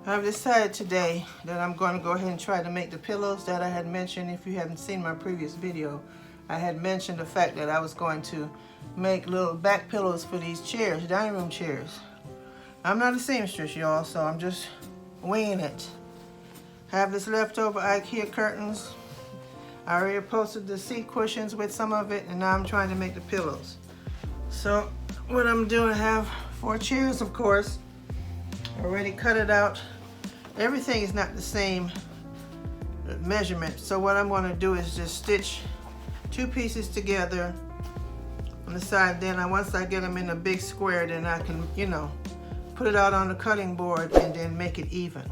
I've decided today that I'm going to go ahead and try to make the pillows that I had mentioned. If you haven't seen my previous video, I had mentioned the fact that I was going to make little back pillows for these chairs, dining room chairs. I'm not a seamstress, y'all, so I'm just winging it. I have this leftover IKEA curtains. I already posted the seat cushions with some of it, and now I'm trying to make the pillows. So what I'm doing, I have 4 chairs, of course. I already cut it out. Everything is not the same measurement, so what I'm going to do is just stitch 2 pieces together on the side. Then once I get them in a big square, then I can, you know, put it out on the cutting board and then make it even.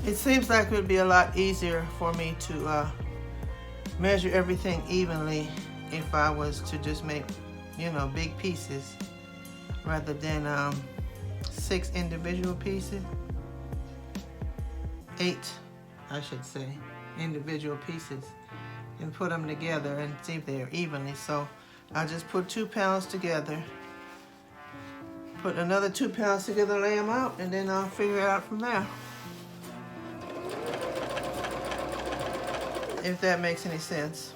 It seems like it would be a lot easier for me to measure everything evenly if I was to just make, you know, big pieces rather than 6 individual pieces. 8, I should say, individual pieces, and put them together and see if they're evenly. So I'll just put 2 pounds together, put another 2 pounds together, lay them out, and then I'll figure it out from there. If that makes any sense.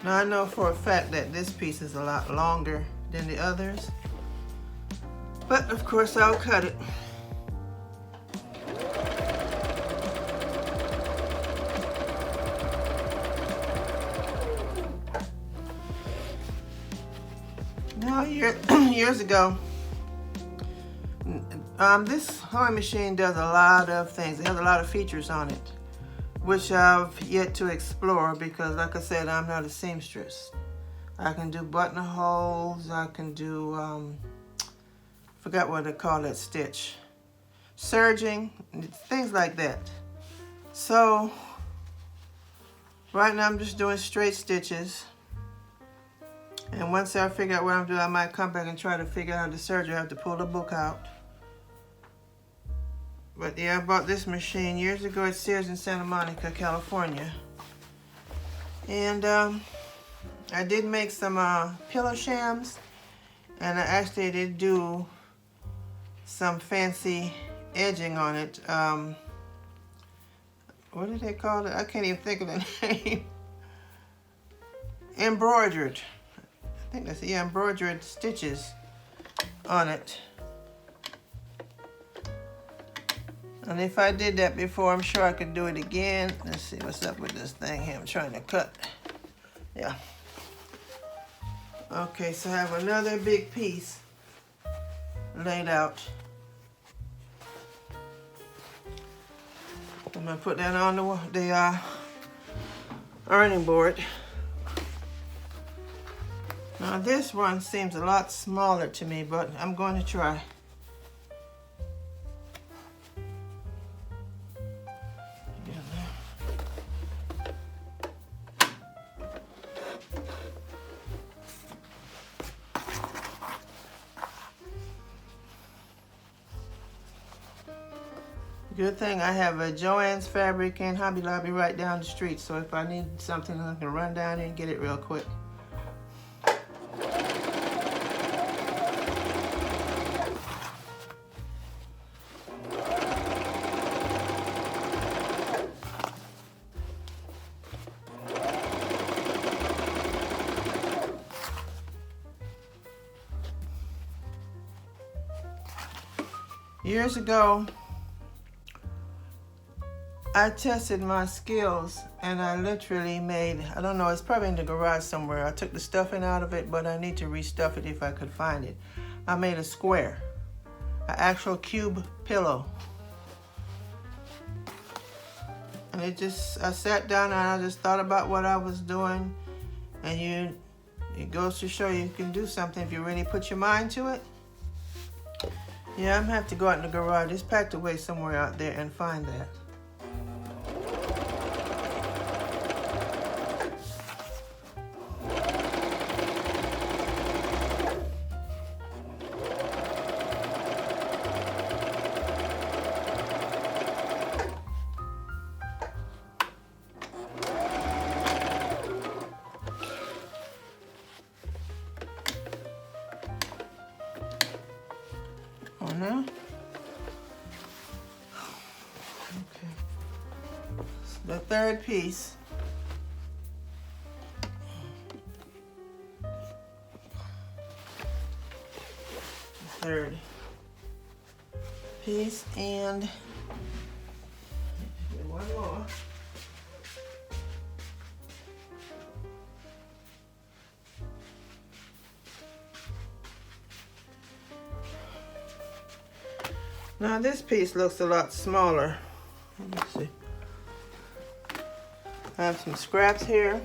Now I know for a fact that this piece is a lot longer than the others, but of course I'll cut it. Now years ago, this sewing machine does a lot of things. It has a lot of features on it, which I've yet to explore because, like I said, I'm not a seamstress. I can do buttonholes, I can do, forgot what they call that stitch, serging, things like that. So, right now I'm just doing straight stitches. And once I figure out what I'm doing, I might come back and try to figure out the serge. I have to pull the book out. But yeah, I bought this machine years ago at Sears in Santa Monica, California. And I did make some pillow shams, and I actually did do some fancy edging on it. What did they call it? I can't even think of the name. Embroidered. I think that's, yeah, embroidered stitches on it. And if I did that before, I'm sure I could do it again. Let's see what's up with this thing here. I'm trying to cut. Yeah. Okay, so I have another big piece laid out. I'm gonna put that on the ironing board. Now this one seems a lot smaller to me, but I'm going to try. Good thing I have a Joann's Fabric and Hobby Lobby right down the street, so if I need something, I can run down there and get it real quick. Years ago, I tested my skills and I literally made, I don't know, it's probably in the garage somewhere. I took the stuffing out of it, but I need to restuff it if I could find it. I made a square, an actual cube pillow. And it just, I sat down and I just thought about what I was doing, and it goes to show you can do something if you really put your mind to it. Yeah, I'm gonna have to go out in the garage. It's packed away somewhere out there and find that. the third piece. Third piece, and one more. Now this piece looks a lot smaller. Let me see. I have some scraps here.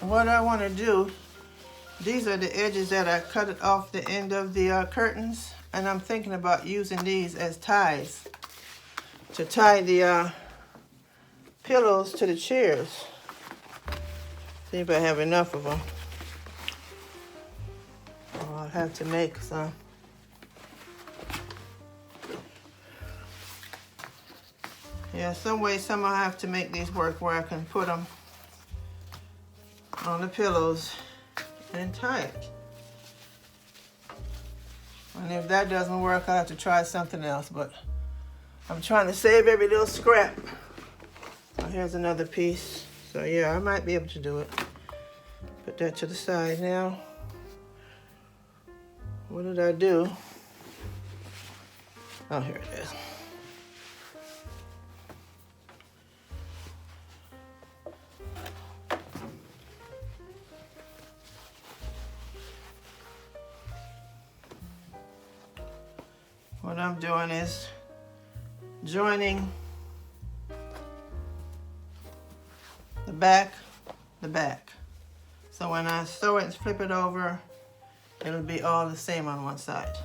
What I want to do, these are the edges that I cut off the end of the curtains, and I'm thinking about using these as ties to tie the pillows to the chairs. See if I have enough of them. Oh, I'll have to make some. Yeah, some way, somehow I have to make these work where I can put them on the pillows and tie it. And if that doesn't work, I'll have to try something else, but I'm trying to save every little scrap. So here's another piece. So yeah, I might be able to do it. Put that to the side now. What did I do? Oh, here it is. What I'm doing is joining the back. So when I sew it and flip it over, it'll be all the same on one side.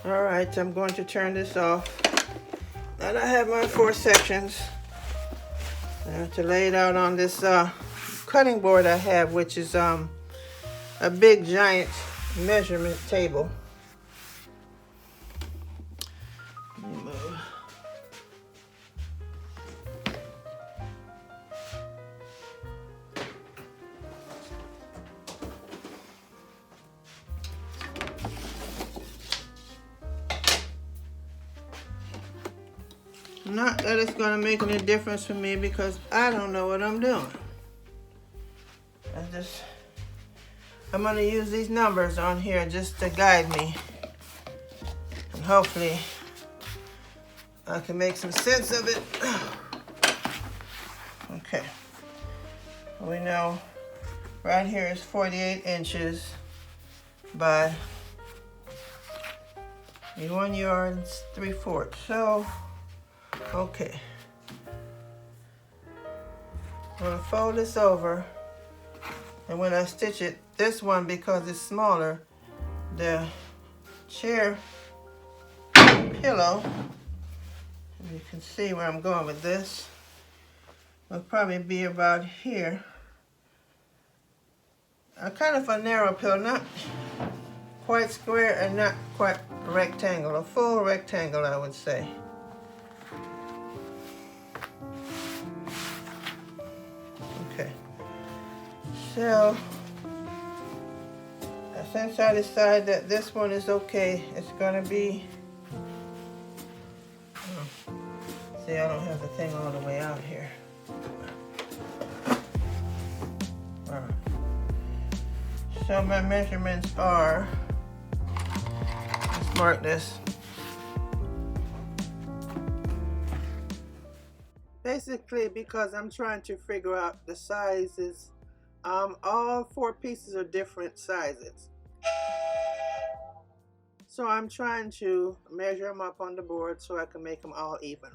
All right, I'm going to turn this off. Now that I have my 4 sections, I have to lay it out on this cutting board I have, which is a big giant measurement table. Let me move. Not that it's going to make any difference for me because I don't know what I'm doing. I'm going to use these numbers on here just to guide me. And hopefully I can make some sense of it. Okay. We know right here is 48 inches by 1 yard and 3/4. So, okay. I'm going to fold this over, and when I stitch it, this one, because it's smaller, the chair pillow, let me You can see where I'm going with this. It'll probably be about here. A kind of a narrow pillow, not quite square and not quite rectangle. A full rectangle, I would say. Okay. So, since I decided that this one is okay, it's going to be... See, I don't have the thing all the way out here. Alright. So my measurements are, let's mark this. Basically, because I'm trying to figure out the sizes, all 4 pieces are different sizes. So I'm trying to measure them up on the board so I can make them all even.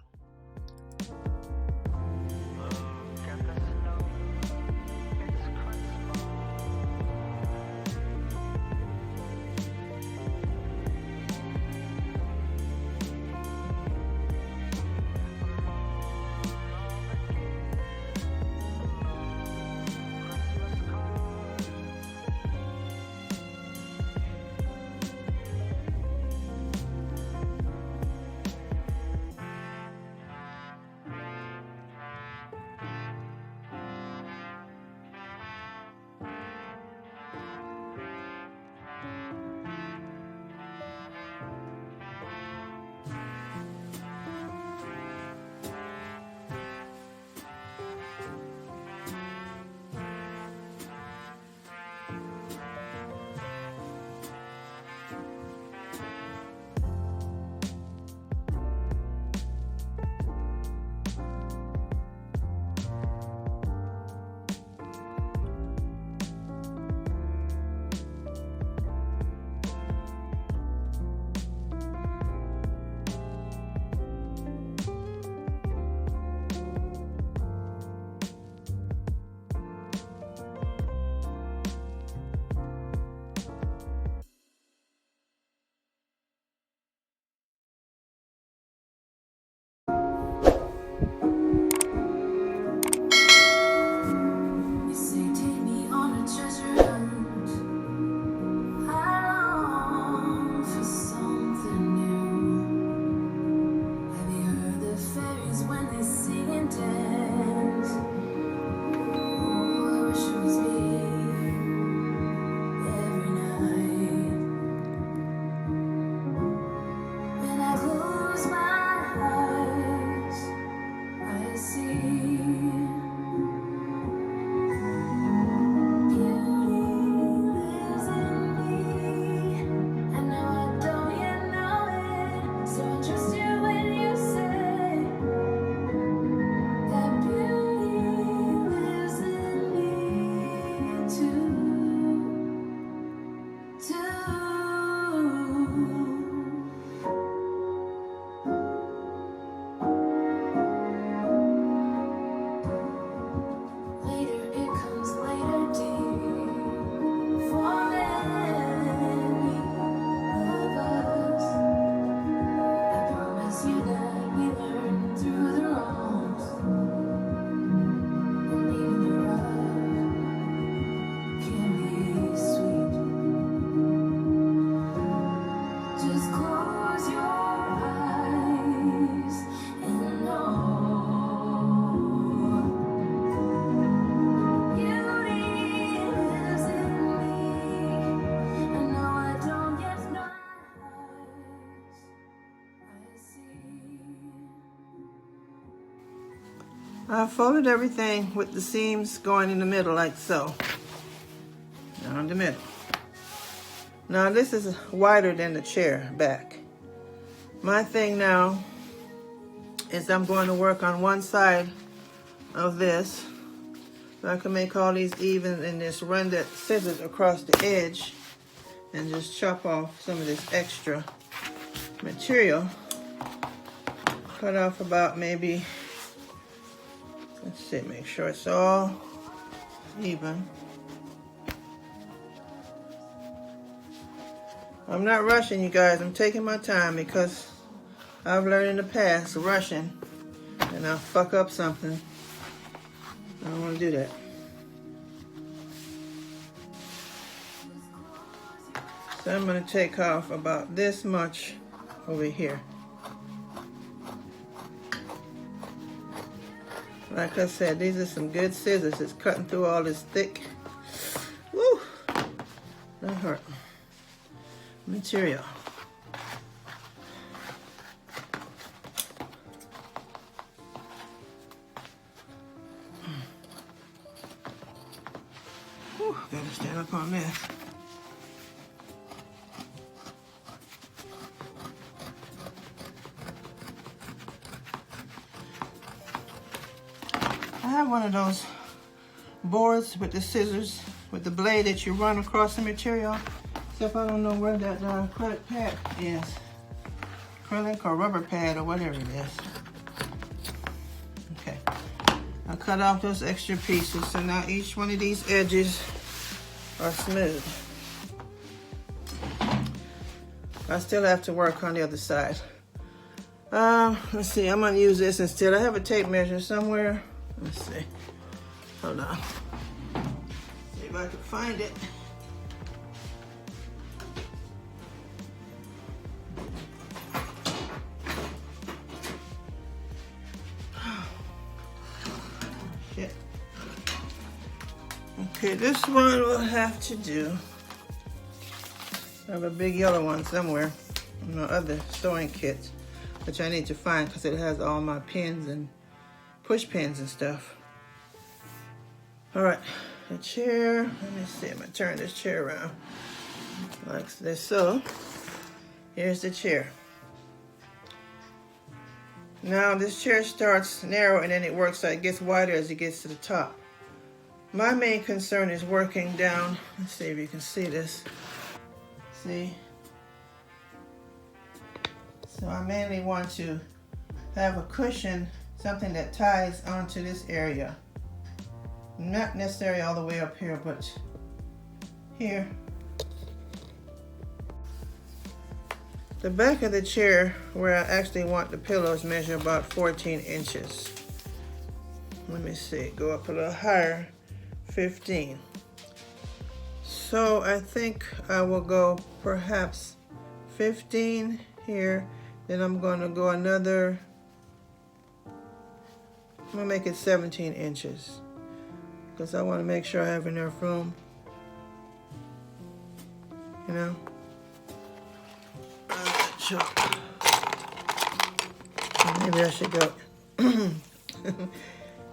I folded everything with the seams going in the middle like so. Down the middle. Now this is wider than the chair back. My thing now is I'm going to work on one side of this. So I can make all these even and just run that scissors across the edge and just chop off some of this extra material. Cut off about maybe, let's see, make sure it's all even. I'm not rushing, you guys. I'm taking my time because I've learned in the past, rushing, and I'll fuck up something. I don't want to do that. So I'm going to take off about this much over here. Like I said, these are some good scissors. It's cutting through all this thick, woo, that hurt, material. Whew, gotta stand up on this. I have one of those boards with the scissors, with the blade that you run across the material, except I don't know where that acrylic pad is. Acrylic or rubber pad or whatever it is. Okay, I cut off those extra pieces, so now each one of these edges are smooth. I still have to work on the other side. Let's see, I'm gonna use this instead. I have a tape measure somewhere. Let's see. Hold on. See if I can find it. Shit. Okay, this one will have to do. I have a big yellow one somewhere in my other sewing kit, which I need to find because it has all my pins and push pins and stuff. All right, the chair, let me see, I'm gonna turn this chair around like this. So, here's the chair. Now this chair starts narrow and then it works so it gets wider as it gets to the top. My main concern is working down, let's see if you can see this. See? So I mainly want to have a cushion, something that ties onto this area. Not necessarily all the way up here, but here. The back of the chair where I actually want the pillows measure about 14 inches. Let me see, go up a little higher, 15. So I think I will go perhaps 15 here, then I'm gonna go another, I'm gonna make it 17 inches because I want to make sure I have enough room, you know. Maybe I should go,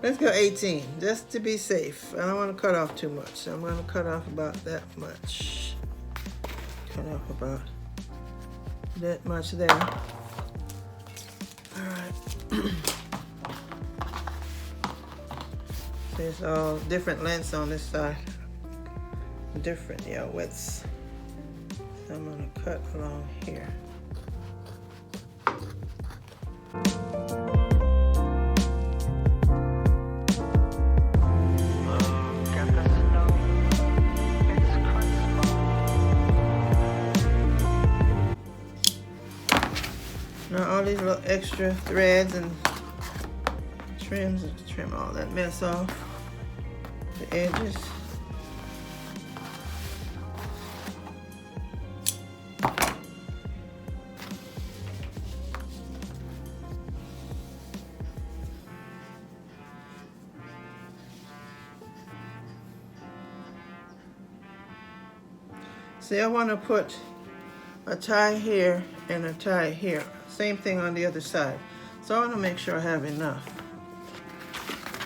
let's go 18, just to be safe. I don't want to cut off too much, so I'm going to cut off about that much. Cut off about that much there. All right. There's all different lengths on this side. Different, yeah, widths. So I'm gonna cut along here. Now all these little extra threads and trims, trim all that mess off the edges. See, I want to put a tie here and a tie here. Same thing on the other side. So I want to make sure I have enough.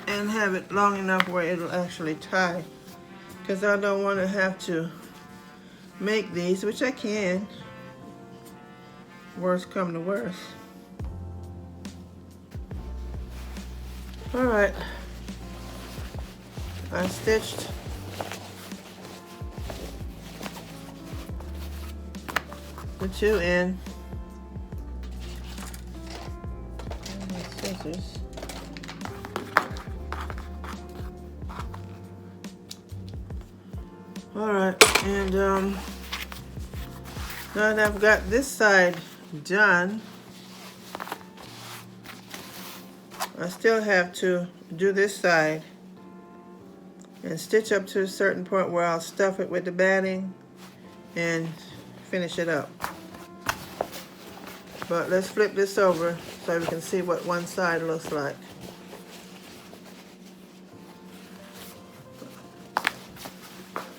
And have it long enough where it'll actually tie. Because I don't want to have to make these, which I can. Worst come to worst. Alright. I stitched the two in. And my scissors. All right, and now that I've got this side done, I still have to do this side and stitch up to a certain point where I'll stuff it with the batting and finish it up. But let's flip this over so we can see what one side looks like.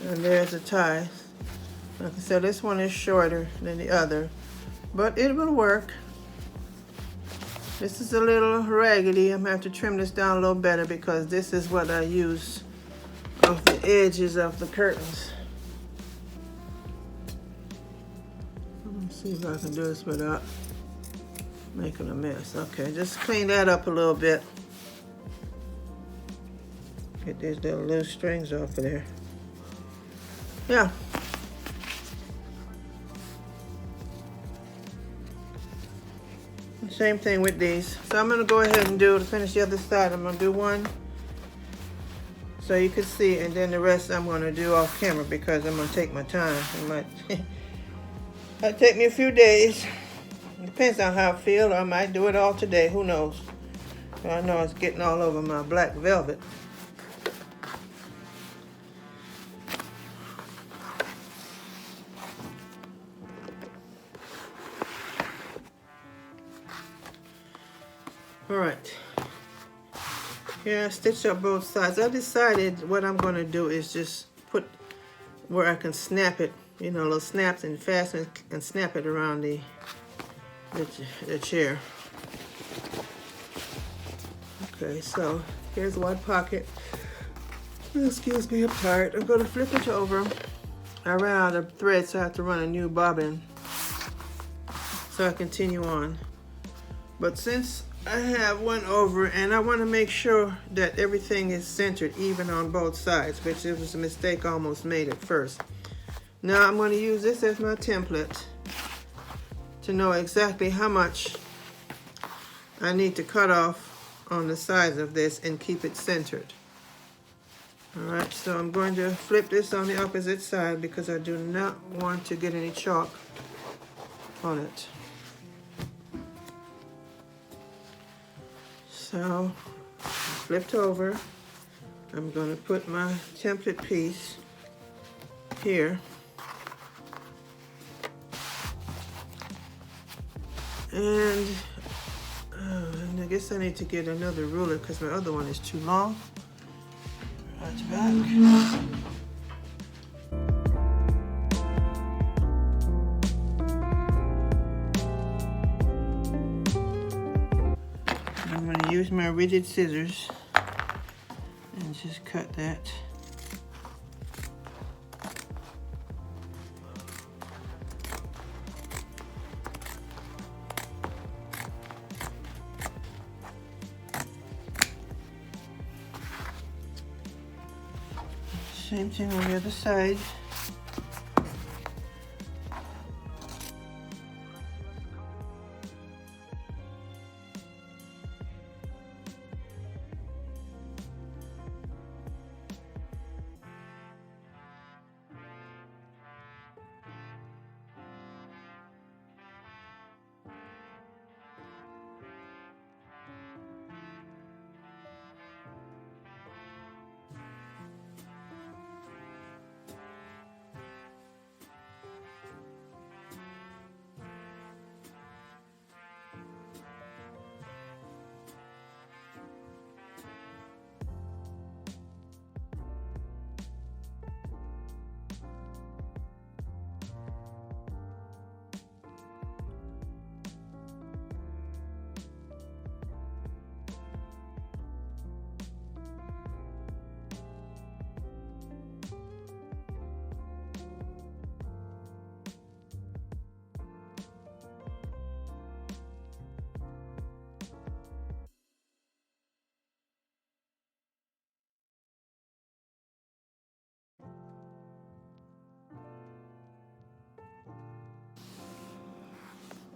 And there's the ties. Like I said, this one is shorter than the other, but it will work. This is a little raggedy. I'm gonna have to trim this down a little better because this is what I use of the edges of the curtains. Let me see if I can do this without making a mess. Okay, just clean that up a little bit. Get these little loose strings off of there. Yeah. Same thing with these. So I'm gonna go ahead and finish the other side. I'm gonna do one so you can see, and then the rest I'm gonna do off camera because I'm gonna take my time. It might take me a few days. It depends on how I feel, or I might do it all today. Who knows? But I know it's getting all over my black velvet. All right, here I stitched up both sides. I decided what I'm gonna do is just put where I can snap it, you know, little snaps, and fasten and snap it around the chair. Okay, so here's one pocket. Excuse me, I'm tired. I'm gonna flip it over. I ran out of thread, so I have to run a new bobbin so I continue on. But since I have one over, and I want to make sure that everything is centered even on both sides, which it was a mistake I almost made at first. Now I'm going to use this as my template to know exactly how much I need to cut off on the sides of this and keep it centered. Alright, so I'm going to flip this on the opposite side because I do not want to get any chalk on it. So, flipped over, I'm going to put my template piece here. And I guess I need to get another ruler because my other one is too long. Right back. I'm going to use my rigid scissors and just cut that. Same thing on the other side.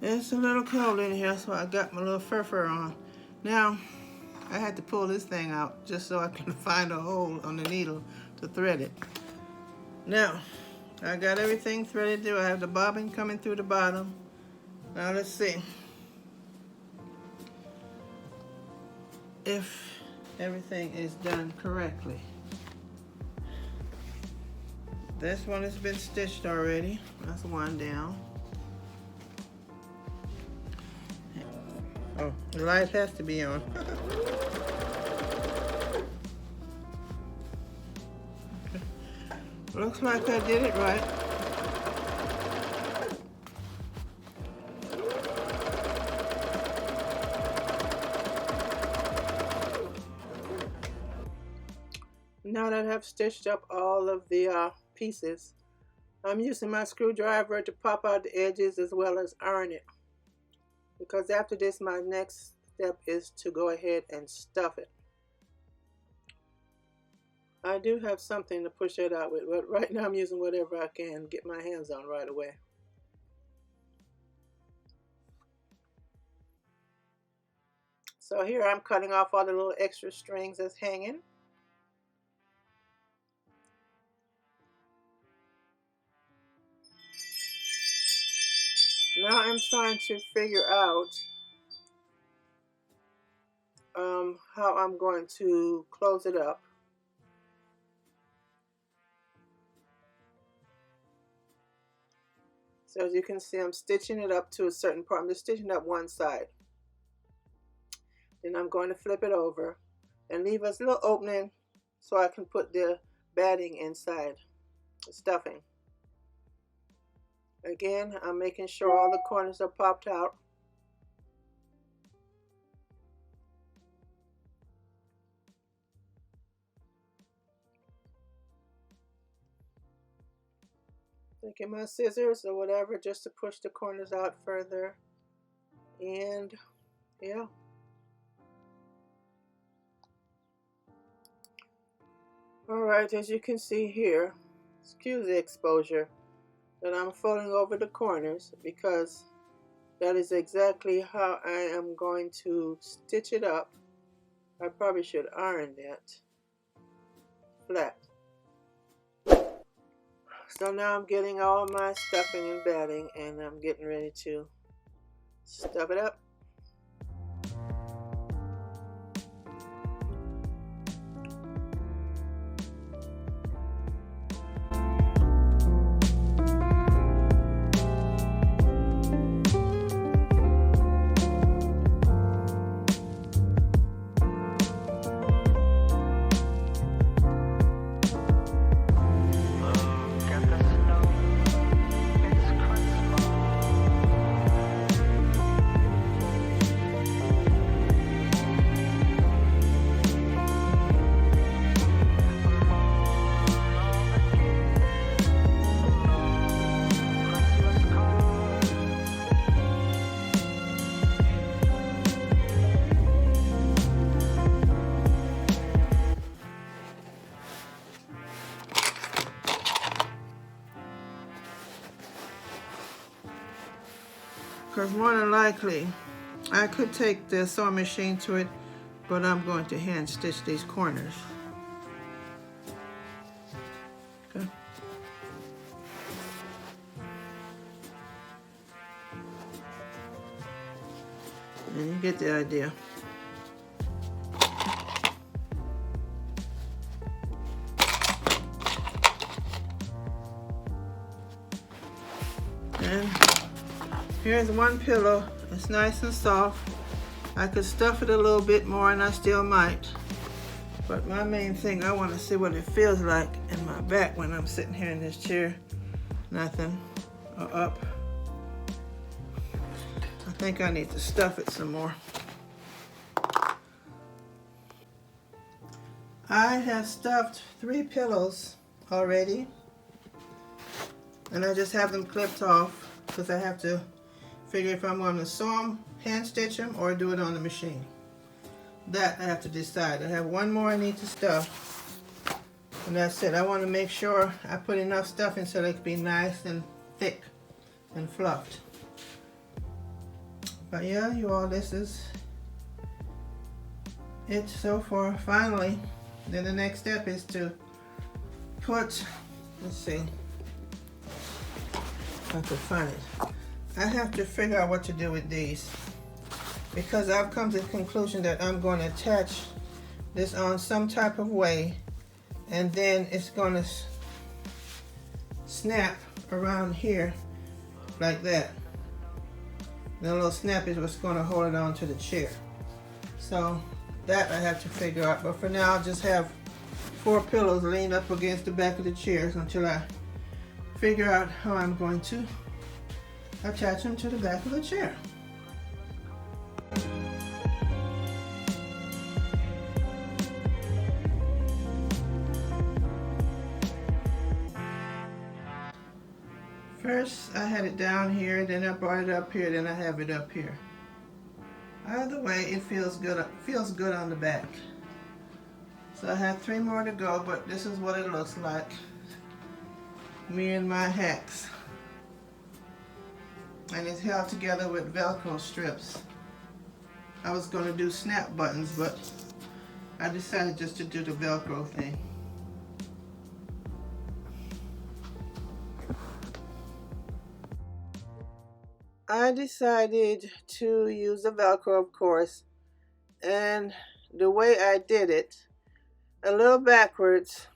It's a little cold in here, so I got my little fur on. Now, I had to pull this thing out just so I can find a hole on the needle to thread it. Now, I got everything threaded through. I have the bobbin coming through the bottom. Now let's see. if everything is done correctly. This one has been stitched already. That's one down. Oh, the light has to be on. Looks like I did it right. Now that I've stitched up all of the pieces, I'm using my screwdriver to pop out the edges as well as iron it. Because after this, my next step is to go ahead and stuff it. I do have something to push it out with, but right now I'm using whatever I can get my hands on right away. So here I'm cutting off all the little extra strings that's hanging. Now I'm trying to figure out how I'm going to close it up. So as you can see, I'm stitching it up to a certain part. I'm just stitching up one side. Then I'm going to flip it over and leave us a little opening so I can put the batting inside, the stuffing. Again, I'm making sure all the corners are popped out. Taking my scissors or whatever just to push the corners out further. And yeah. Alright, as you can see here, excuse the exposure, that I'm folding over the corners because that is exactly how I am going to stitch it up. I probably should iron that flat. So now I'm getting all my stuffing and batting and I'm getting ready to stuff it up. Because more than likely, I could take the sewing machine to it, but I'm going to hand stitch these corners. Okay. And you get the idea. And here's one pillow. It's nice and soft. I could stuff it a little bit more and I still might. But my main thing, I want to see what it feels like in my back when I'm sitting here in this chair. Nothing. Or up. I think I need to stuff it some more. I have stuffed 3 pillows already. And I just have them clipped off because I have to figure if I'm going to sew them, hand stitch them, or do it on the machine. That I have to decide. I have one more I need to stuff. And that's it. I want to make sure I put enough stuffing so they can be nice and thick and fluffed. But yeah, you all, this is it so far. Finally, then the next step is to put, let's see if I could find it. I have to figure out what to do with these. because I've come to the conclusion that I'm going to attach this on some type of way, and then it's going to snap around here like that. The little snap is what's going to hold it on to the chair. So that I have to figure out, but for now I'll just have 4 pillows leaned up against the back of the chairs until I figure out how I'm going to attach them to the back of the chair. First I had it down here, then I brought it up here, then I have it up here. Either way, it feels good on the back. So I have 3 more to go, but this is what it looks like. Me and my hacks. And it's held together with Velcro strips. I was going to do snap buttons, but I decided just to do the Velcro thing. I decided to use the Velcro, of course, and the way I did it, a little backwards.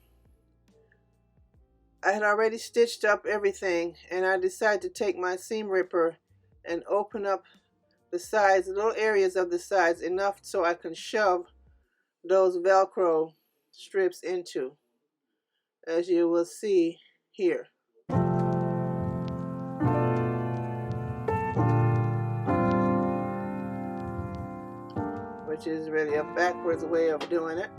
I had already stitched up everything, and I decided to take my seam ripper and open up the sides, little areas of the sides, enough so I can shove those Velcro strips into, as you will see here. Which is really a backwards way of doing it.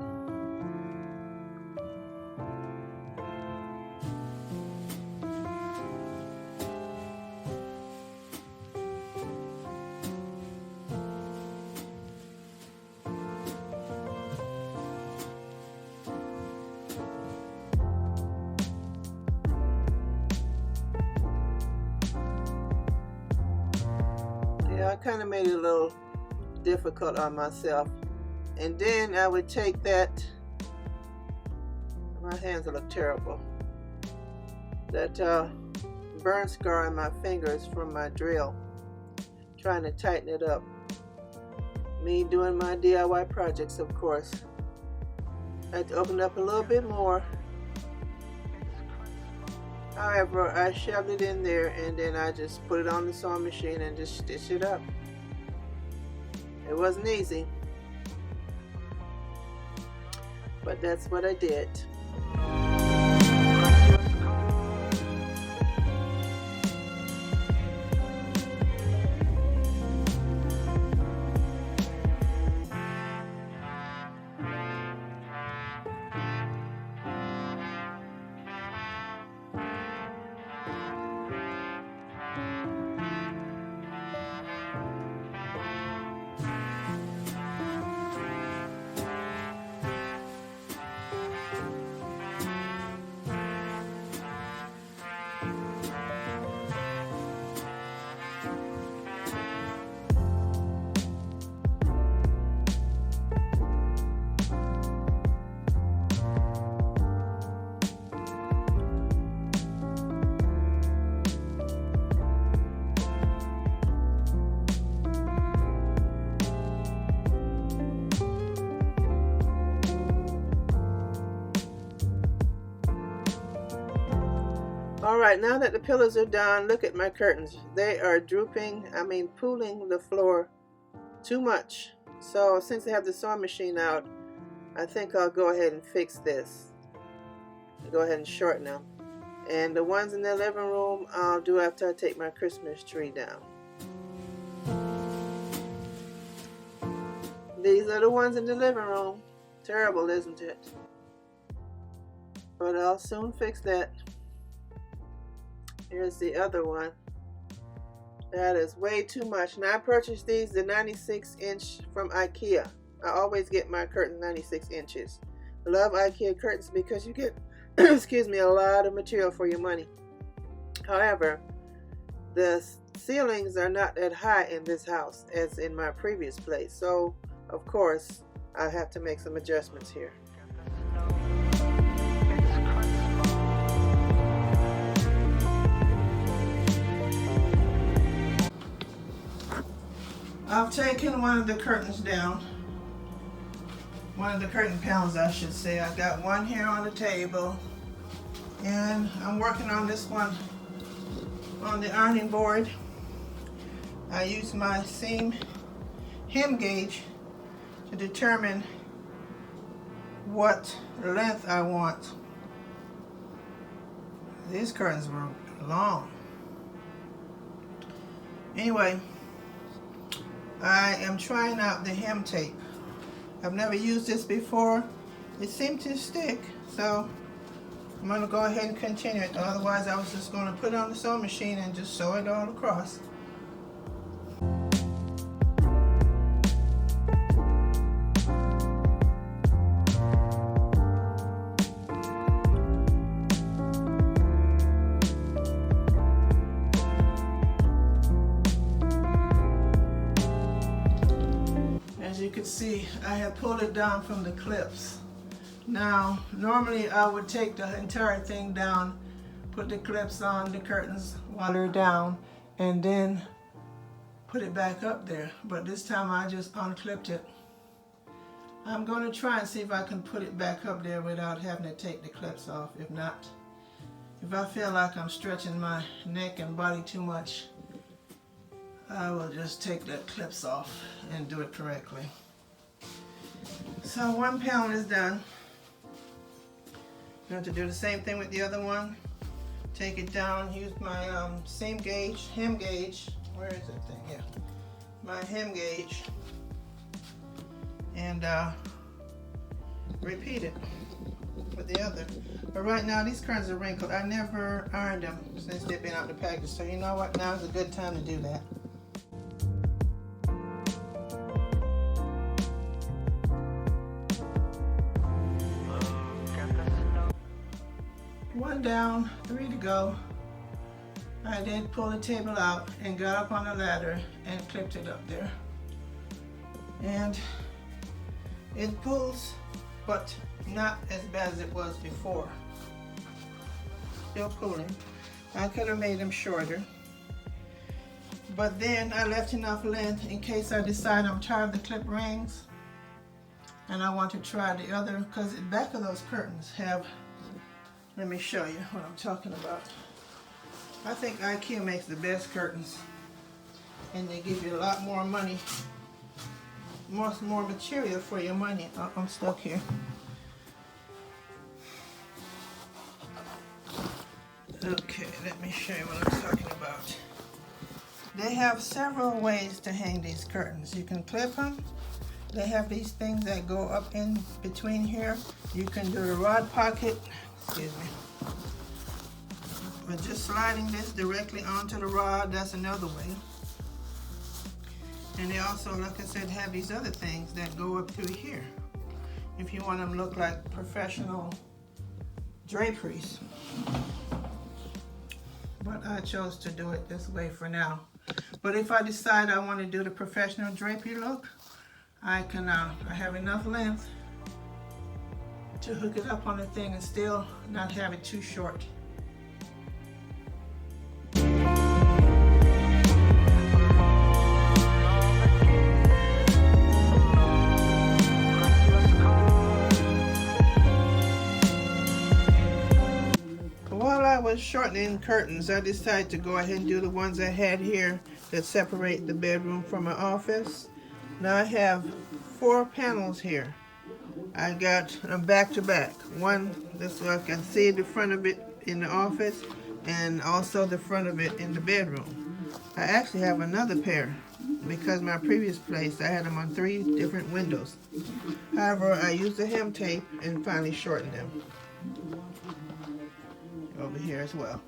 Yeah, I kind of made it a little difficult on myself, and then I would take that, my hands look terrible, that burn scar on my fingers from my drill, trying to tighten it up. Me doing my DIY projects, of course. I had to open up a little bit more. However, I shoved it in there, and then I just put it on the sewing machine and just stitched it up. It wasn't easy, but that's what I did. Alright, now that the pillows are done, look at my curtains. They are drooping, pulling the floor too much. So since I have the sewing machine out, I think I'll go ahead and fix this. Go ahead and shorten them. And the ones in the living room, I'll do after I take my Christmas tree down. These are the ones in the living room. Terrible, isn't it? But I'll soon fix that. Here's the other one. That is way too much. Now I purchased these, the 96-inch from IKEA. I always get my curtains 96 inches. I love IKEA curtains because you get, excuse me, a lot of material for your money. However, the ceilings are not that high in this house as in my previous place. So, of course, I have to make some adjustments here. I've taken one of the curtains down. One of the curtain panels, I should say. I got one here on the table, and I'm working on this one on the ironing board. I use my seam hem gauge to determine what length I want. These curtains were long. Anyway, I am trying out the hem tape. I've never used this before. It seemed to stick, so I'm going to go ahead and continue it. Otherwise, I was just going to put it on the sewing machine and just sew it all across. As you can see, I have pulled it down from the clips. Now, normally I would take the entire thing down, put the clips on the curtains while they're down, and then put it back up there. But this time I just unclipped it. I'm going to try and see if I can put it back up there without having to take the clips off. If not, if I feel like I'm stretching my neck and body too much, I will just take the clips off and do it correctly. So one panel is done. I'm going to do the same thing with the other one. Take it down, use my seam gauge, hem gauge. Where is that thing? Yeah. My hem gauge. And repeat it with the other. But right now these curtains are wrinkled. I never ironed them since they've been out the package. So you know what? Now is a good time to do that. One down, 3 to go. I then pulled the table out and got up on the ladder and clipped it up there. And it pulls, but not as bad as it was before. Still pulling. I could have made them shorter. But then I left enough length in case I decide I'm tired of the clip rings and I want to try the other, because the back of those curtains have, let me show you what I'm talking about. I think IKEA makes the best curtains, and they give you a lot more money, more material for your money. Oh, I'm stuck here. Okay, let me show you what I'm talking about. They have several ways to hang these curtains. You can clip them. They have these things that go up in between here. You can do a rod pocket. Excuse me. But just sliding this directly onto the rod, that's another way. And they also, like I said, have these other things that go up through here if you want them to look like professional draperies. But I chose to do it this way for now. But if I decide I want to do the professional drapery look, I can, I have enough length to hook it up on the thing and still not have it too short. While I was shortening curtains, I decided to go ahead and do the ones I had here that separate the bedroom from my office. Now I have 4 panels here. I got them back to back. One, this so I can see the front of it in the office and also the front of it in the bedroom. I actually have another pair because my previous place I had them on 3 different windows. However, I used the hem tape and finally shortened them over here as well.